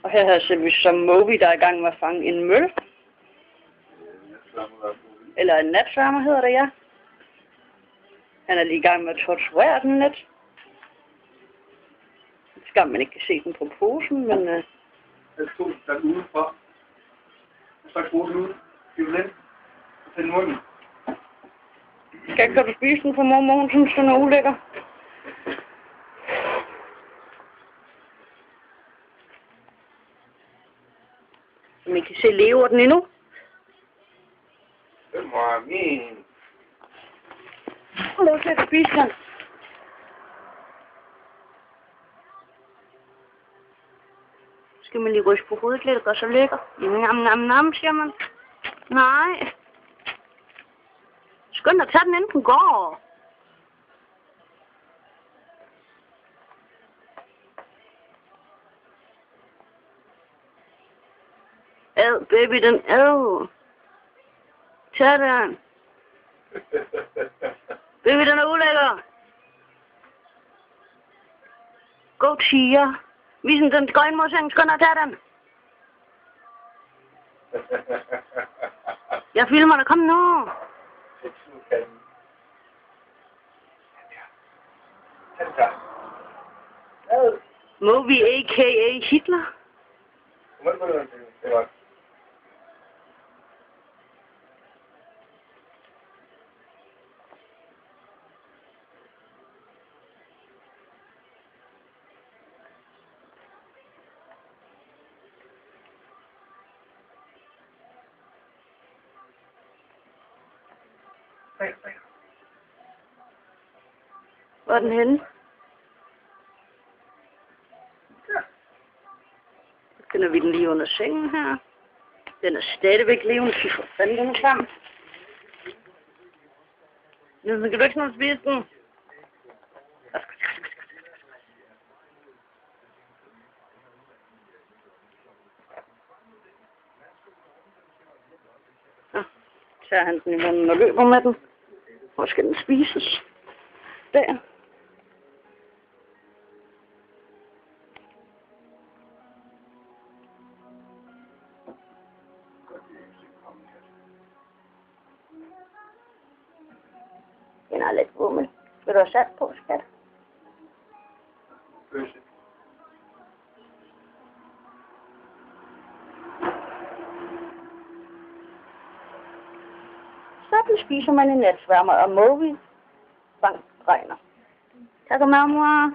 Og her ser vi så Moby, der er i gang med at fange en møl. Eller en natsværmer hedder det, ja. Han er lige i gang med at torturere den lidt. Skam man ikke kan se den på posen, men... Jeg stod der udenfor. Så går den ud. Violin. Til munden. Kan du spise den for mormor? Hun synes, den er ulækker. Som I kan se, lever den endnu. Det var min. Lad os lidt spise den. Skal man lige ryste på hovedet lidt og gøre så lækker? Nam, nam, nam, siger man. Nej. Skynd dig at tage den, inden den går. Ad, baby, den ad. Tag den. Baby, den er ulækker. Go tiger. Vis den går ind mod sengen. Skynd dig at tage den. Jeg filmer dig. Kom nu. Moby a.k.a. Hitler. Hvor er den henne? Så finder vi den lige under sengen her. Den er stadigvæk levende. Fy for fanden, den er klam. Nu kan du ikke snart spise den. Så tager han den i munden og løber med den. Hvor skal den spises? Der. Den er lidt vummel. Vil du have sat på, skat? Sådan spiser man en natsværmer og Moby. Fang regner. Tak og mamma.